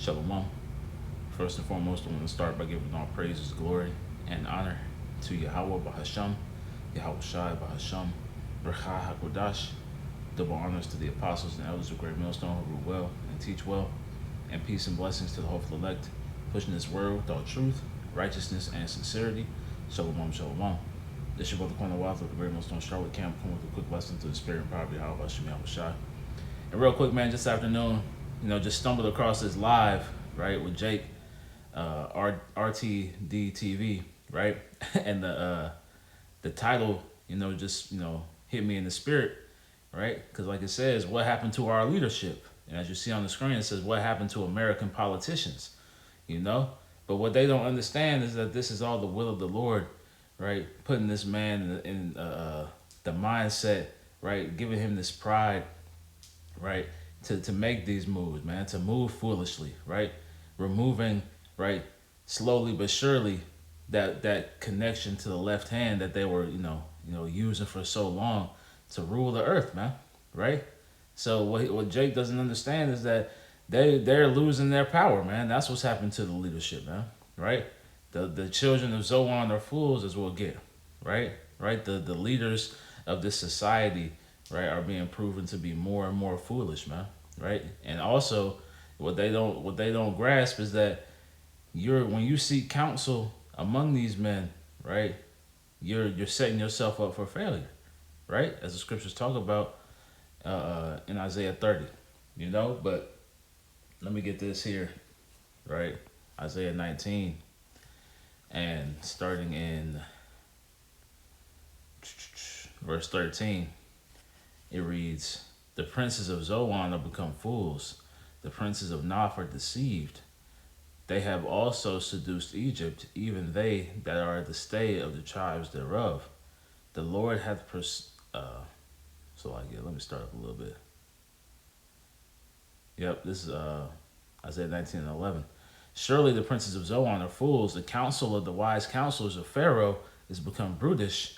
Shalom. First and foremost, I want to start by giving all praises, glory, and honor to Yahweh Bahasham, Yahweh Shai Bahasham, Berchah HaKodash. Double honors to the apostles and elders of Great Millstone who rule well and teach well, and peace and blessings to the hopeful elect, pushing this word with all truth, righteousness, and sincerity. Shalom, shalom. This your brother Quinn Wath of the Great Millstone Charlotte Camp, coming with a quick lesson to the spirit and power of Yahweh Yahweh Shai. And real quick, man, just afternoon, just stumbled across this live, right, with Jake, RTD TV, right, and the title, just hit me in the spirit, right, because like it says, what happened to our leadership? And as you see on the screen, it says, what happened to American politicians, But what they don't understand is that this is all the will of the Lord, right, putting this man in the mindset, right, giving him this pride, right, to make these moves, man, to move foolishly, right, removing, right, slowly but surely that connection to the left hand that they were, using for so long to rule the earth, man, right? So what Jake doesn't understand is that they're losing their power, man. That's what's happened to the leadership, man, right? The children of Zoan are fools, as we'll get, right? Right? The leaders of this society, right, are being proven to be more and more foolish, man, right? And also, what they don't grasp is that when you seek counsel among these men, right, you're setting yourself up for failure, right? As the scriptures talk about in Isaiah 30, But let me get this here, right? Isaiah 19, and starting in verse 13, it reads, "The princes of Zoan are become fools, the princes of Noph are deceived. They have also seduced Egypt, even they that are the stay of the tribes thereof. The Lord hath let me start up a little bit. Yep, this is Isaiah 19 and 11. Surely the princes of Zoan are fools. The counsel of the wise counselors of Pharaoh is become brutish.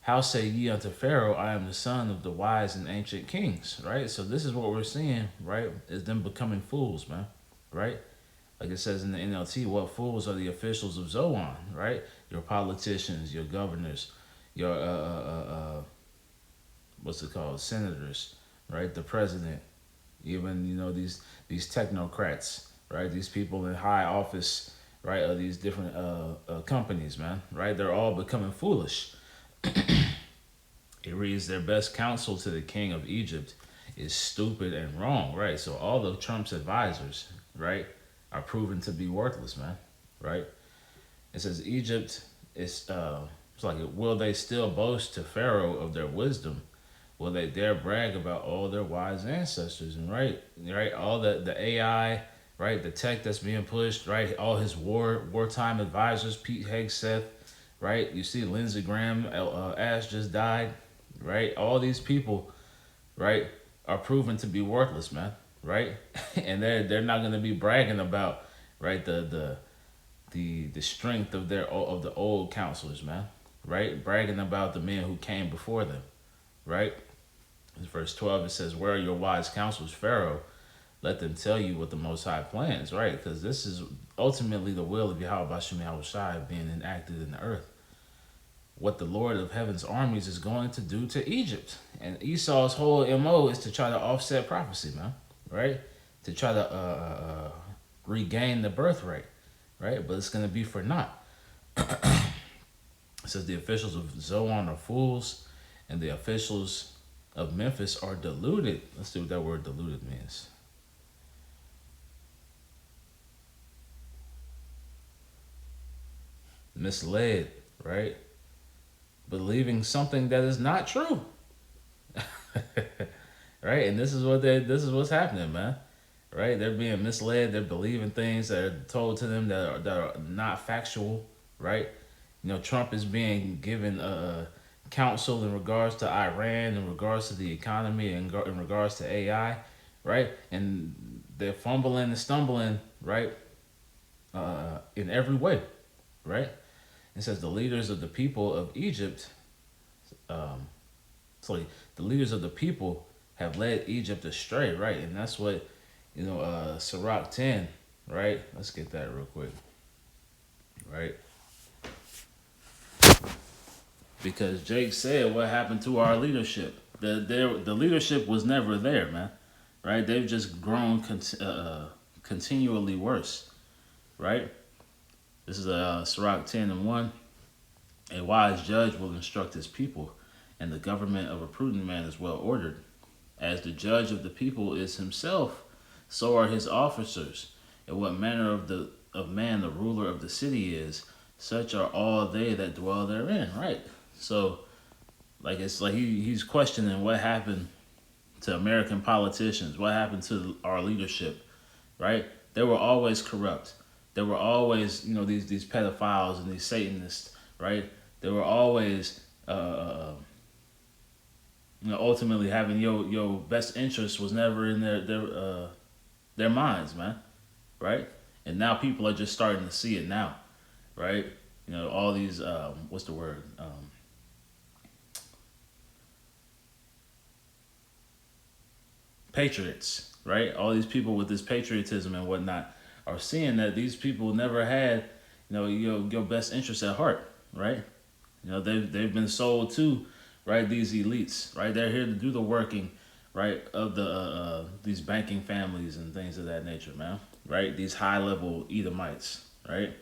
How say ye unto Pharaoh, I am the son of the wise and ancient kings?" Right? So this is what we're seeing, right? Is them becoming fools, man. Right? Like it says in the NLT, what fools are the officials of Zoan, right? Your politicians, your governors, your what's it called, senators, right? The president, even these technocrats, right? These people in high office, right? Of these different companies, man, right? They're all becoming foolish. It reads, their best counsel to the king of Egypt is stupid and wrong, right? So all of Trump's advisors, right, are proven to be worthless, man, right? It says Egypt is it's like, will they still boast to Pharaoh of their wisdom? Will they dare brag about all their wise ancestors? And right, all the AI, right, the tech that's being pushed, right, all his wartime advisors, Pete Hegseth, right? You see Lindsey Graham, Ash just died, right? All these people, right, are proven to be worthless, man, right? And they're not gonna be bragging about, right, the strength of the old counselors, man, right? Bragging about the men who came before them, right? In verse 12 it says, "Where are your wise counselors, Pharaoh? Let them tell you what the Most High plans," right? Because this is ultimately the will of Yahweh Bashim Yahweh Shai being enacted in the earth. What the Lord of Heaven's armies is going to do to Egypt. And Esau's whole MO is to try to offset prophecy, man, right? To try to regain the birthright, right? But it's going to be for naught. It says the officials of Zoan are fools, and the officials of Memphis are deluded. Let's see what that word deluded means. Misled, right? Believing something that is not true. Right? And this is what's happening, man. Right? They're being misled, they're believing things that are told to them that are not factual, right? Trump is being given counsel in regards to Iran, in regards to the economy, in regards to AI, right? And they're fumbling and stumbling, right? In every way, right? It says the leaders of the people of Egypt, the leaders of the people have led Egypt astray, right? And that's what, Sirach 10, right? Let's get that real quick, right? Because Jake said, "What happened to our leadership? The leadership was never there, man. Right? They've just grown continually worse, right? This is Sirach 10:1. A wise judge will instruct his people, and the government of a prudent man is well ordered. As the judge of the people is himself, so are his officers. And what manner of man the ruler of the city is, such are all they that dwell therein." Right. So, like, it's like he's questioning what happened to American politicians, what happened to our leadership, right? They were always corrupt. They were always, these pedophiles and these Satanists, right? They were always, ultimately having your best interest was never in their minds, man, right? And now people are just starting to see it now, right? All these, what's the word? Patriots, right? All these people with this patriotism and whatnot are seeing that these people never had, your best interest at heart, right? They've been sold to, right? These elites, right? They're here to do the working, right? Of these banking families and things of that nature, man. Right? These high level Edomites, right?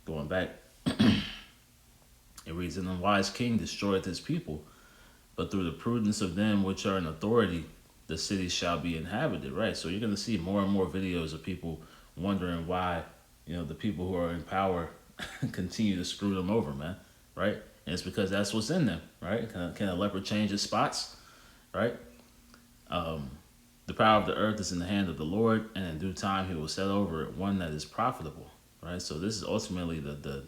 Going back, it reads, "And the wise king destroyeth his people, but through the prudence of them which are in authority, the city shall be inhabited." Right. So you're gonna see more and more videos of people wondering why, the people who are in power continue to screw them over, man. Right. And it's because that's what's in them, right? Can a leopard change its spots, right? The power of the earth is in the hand of the Lord, and in due time he will set over it one that is profitable, right? So this is ultimately the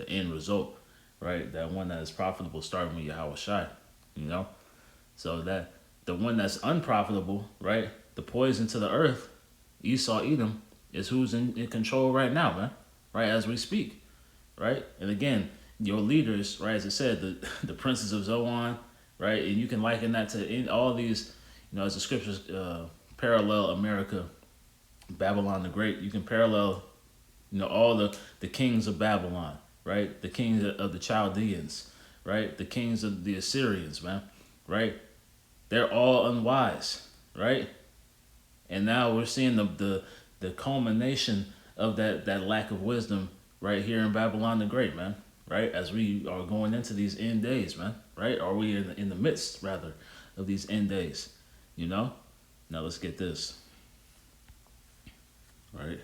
end result, right? That one that is profitable, starting with Yahweh Shai, you know? So that the one that's unprofitable, right? The poison to the earth, Esau, Edom, is who's in control right now, man, right? As we speak, right? And again, your leaders, right? As I said, the princes of Zoan, right? And you can liken that to all these, as the scriptures parallel America, Babylon the Great. You can parallel, all the kings of Babylon, right? The kings of the Chaldeans, right? The kings of the Assyrians, man, right? They're all unwise, right? And now we're seeing the culmination of that lack of wisdom right here in Babylon the Great, man. Right, as we are going into these end days, man. Right, are we in the midst rather of these end days? Now let's get this. Right.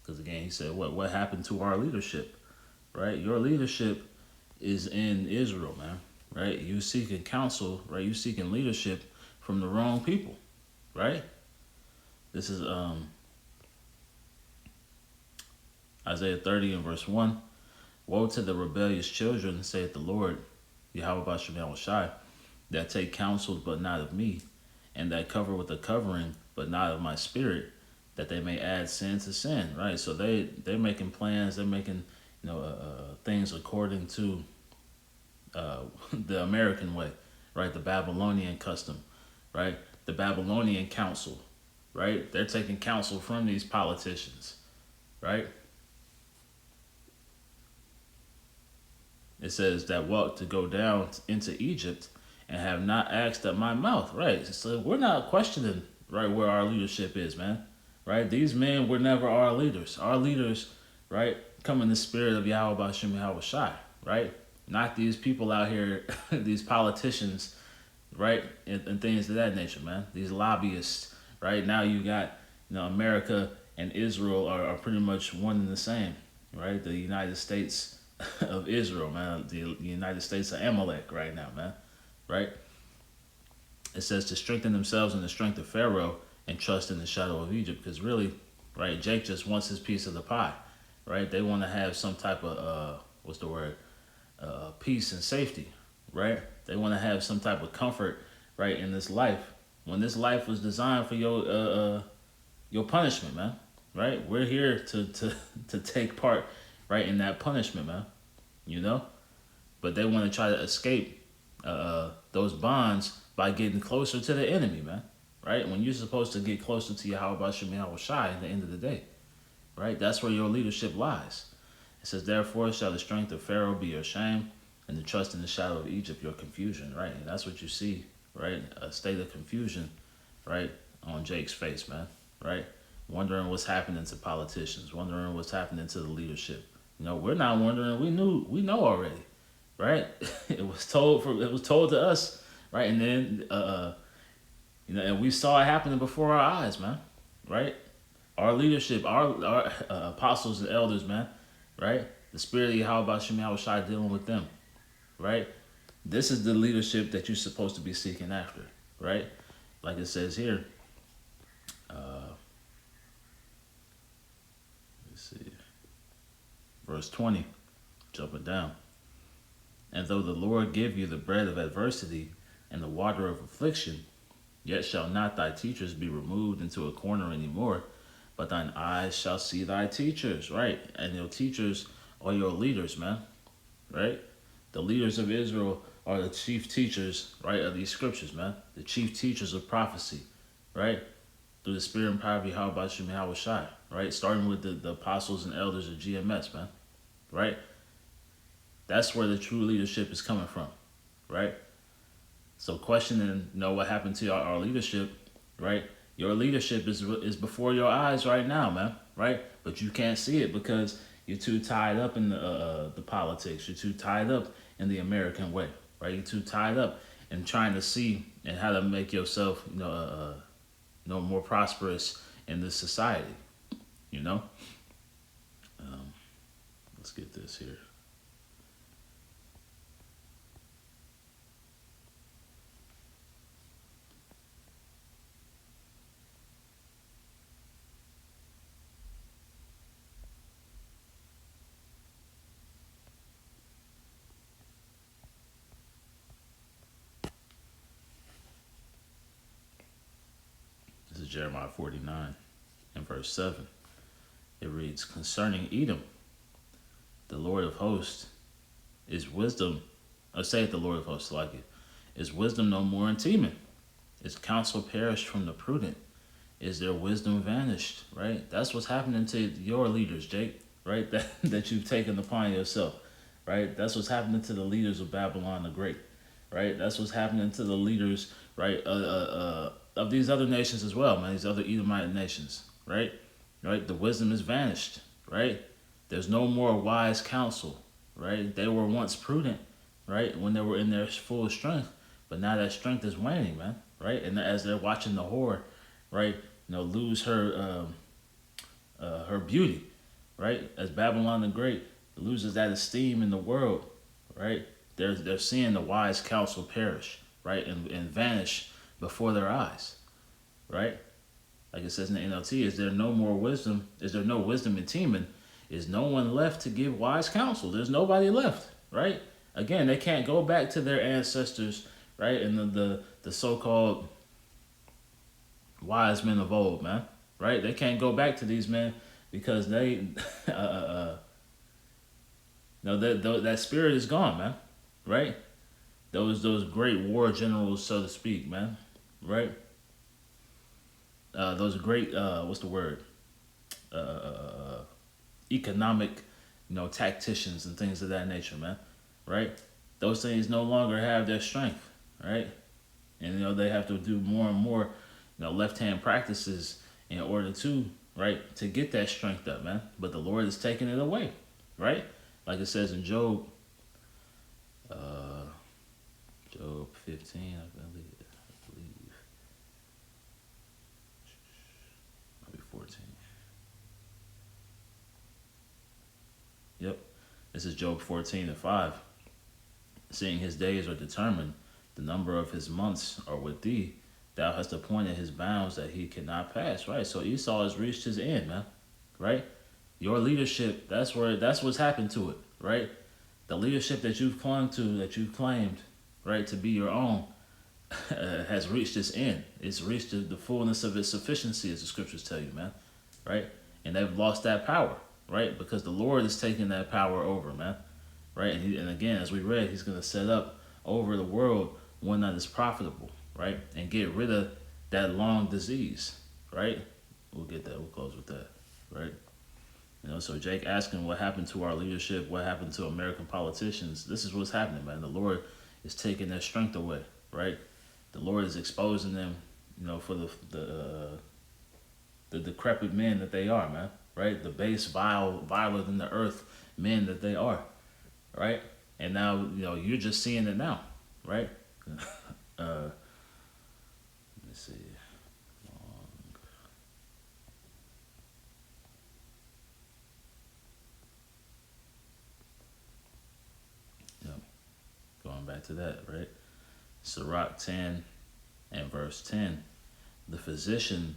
Because again, he said, what happened to our leadership? Right, your leadership is in Israel, man. Right, you seeking counsel, right? You seeking leadership from the wrong people, right? This is Isaiah 30 and verse 1. "Woe to the rebellious children, saith the Lord, Yahweh Bashem Shai, that take counsel but not of me, and that cover with a covering but not of my spirit, that they may add sin to sin." Right. So they're making plans. They're making things according to the American way, right? The Babylonian custom, right? The Babylonian counsel, right? They're taking counsel from these politicians, right? It says that walk to go down into Egypt and have not asked at my mouth. Right. So we're not questioning, right, where our leadership is, man. Right. These men were never our leaders. Our leaders, right, come in the spirit of Yahweh Bashem Yahweh Shai. Right. Not these people out here, these politicians, right, and things of that nature, man. These lobbyists, right. Now you got, America and Israel are pretty much one and the same, right? The United States of Israel, man. The United States of Amalek right now, man. Right? It says to strengthen themselves in the strength of Pharaoh and trust in the shadow of Egypt. Because really, right, Jake just wants his piece of the pie. Right? They want to have some type of, what's the word? Peace and safety. Right? They want to have some type of comfort, right, in this life. When this life was designed for your punishment, man. Right? We're here to take part, right, in that punishment, man. But they want to try to escape those bonds by getting closer to the enemy, man. Right? When you're supposed to get closer to Yahweh Shem Yahweh Shai at the end of the day. Right? That's where your leadership lies. It says, therefore shall the strength of Pharaoh be your shame, and the trust in the shadow of Egypt your confusion. Right? And that's what you see, right? A state of confusion, right? On Jake's face, man. Right? Wondering what's happening to politicians, wondering what's happening to the leadership. We're not wondering. We know already, right? It was told to us, right? And then, and we saw it happening before our eyes, man, right? Our leadership, our apostles and elders, man, right? The spirit of Yahweh Shem Yahweh Shai dealing with them, right? This is the leadership that you're supposed to be seeking after, right? Like it says here. Let's see. Verse 20, jumping down. And though the Lord give you the bread of adversity and the water of affliction, yet shall not thy teachers be removed into a corner any more, but thine eyes shall see thy teachers, right? And your teachers are your leaders, man, right? The leaders of Israel are the chief teachers, right, of these scriptures, man. The chief teachers of prophecy, right? Through the spirit and power of Yahweh Shem Yahweh Shai, right? Starting with the apostles and elders of GMS, man, right? That's where the true leadership is coming from, right? So questioning, what happened to our leadership, right? Your leadership is before your eyes right now, man, right? But you can't see it because you're too tied up in the politics. You're too tied up in the American way, right? You're too tied up in trying to see and how to make yourself, more prosperous in this society, Let's get this here. This is Jeremiah 49 and verse 7. It reads, concerning Edom, the Lord of hosts is wisdom, or saith the Lord of hosts, like it, is wisdom no more in Teman? Is counsel perished from the prudent? Is their wisdom vanished? Right? That's what's happening to your leaders, Jake, right? That you've taken upon yourself, right? That's what's happening to the leaders of Babylon the Great, right? That's what's happening to the leaders, right, of these other nations as well, man, these other Edomite nations, right? Right? The wisdom is vanished, right? There's no more wise counsel, right? They were once prudent, right, when they were in their full strength, but now that strength is waning, man, right? And as they're watching the whore, right, lose her her beauty, right? As Babylon the Great loses that esteem in the world, right? They're seeing the wise counsel perish, right, and vanish before their eyes, right? Like it says in the NLT, is there no more wisdom? Is there no wisdom in Teman? Is no one left to give wise counsel? There's nobody left, right? Again, they can't go back to their ancestors, right? And the so-called wise men of old, man, right? They can't go back to these men because they, that spirit is gone, man, right? Those great war generals, so to speak, man, right? Those great, what's the word? Economic, tacticians and things of that nature, man, right? Those things no longer have their strength, right? And, they have to do more and more, left-hand practices in order to, right, to get that strength up, man. But the Lord is taking it away, right? Like it says in Job, Job 15, I believe. Maybe 14. Yep. This is Job 14 and 5. Seeing his days are determined, the number of his months are with thee. Thou hast appointed his bounds that he cannot pass. Right? So Esau has reached his end, man. Right? Your leadership, that's what's happened to it, right? The leadership that you've clung to, that you've claimed, right, to be your own, has reached its end. It's reached the fullness of its sufficiency, as the scriptures tell you, man. Right? And they've lost that power, right? Because the Lord is taking that power over, man. Right? And again, as we read, he's going to set up over the world, one that is profitable, right? And get rid of that long disease, right? We'll get that. We'll close with that, right? So Jake asking what happened to our leadership, what happened to American politicians. This is what's happening, man. The Lord is taking their strength away, right? The Lord is exposing them, for the decrepit men that they are, man, right? The base, viler than the earth men that they are, right? And now, you're just seeing it now, right? Let me see. Yep. Going back to that, right? Sirach 10 and verse 10. The physician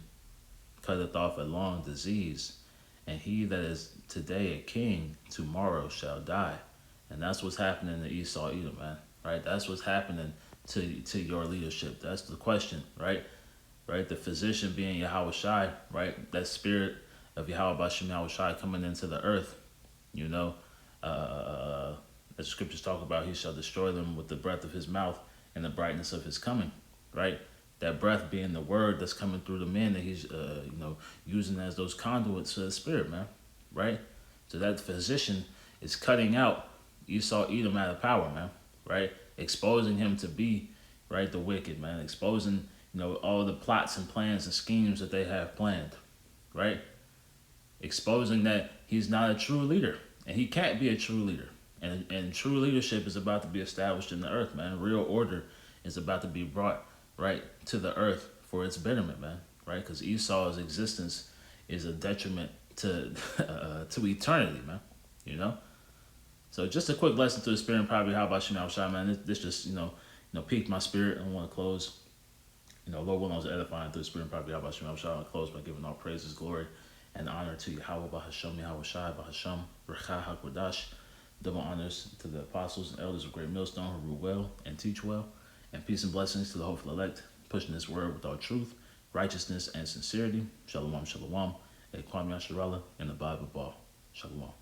cutteth off a long disease, and he that is today a king, tomorrow shall die. And that's what's happening to Esau Edom, man. Right? That's what's happening to your leadership. That's the question, right? Right? The physician being Yahweh Shai, right? That spirit of Yahweh Bashem Yahweh Shai coming into the earth, you know. The scriptures talk about he shall destroy them with the breath of his mouth and the brightness of his coming, right? That breath being the word that's coming through the men that he's, using as those conduits to the spirit, man, right? So that physician is cutting out Esau Edom out of power, man, right? Exposing him to be, right, the wicked, man. Exposing, all the plots and plans and schemes that they have planned, right? Exposing that he's not a true leader and he can't be a true leader. And true leadership is about to be established in the earth, man. Real order is about to be brought, right, to the earth for its betterment, man, right? Because Esau's existence is a detriment to to eternity, man, So just a quick lesson to the spirit and probably how about Shemal Shai, man. This just, piqued my spirit. I want to close. Lord willing, I was edifying through the spirit and probably how about Shemal Shai. I want to close by giving all praises, glory, and honor to Yahweh Bahasham, Yahweh Shai, Bahasham, Recha HaKodash. Double honors to the apostles and elders of Great Millstone who rule well and teach well. And peace and blessings to the hopeful elect, pushing this word with all truth, righteousness, and sincerity. Shalom, shalom. Ekwam Yasharallah, and the Bible Ball. Shalom.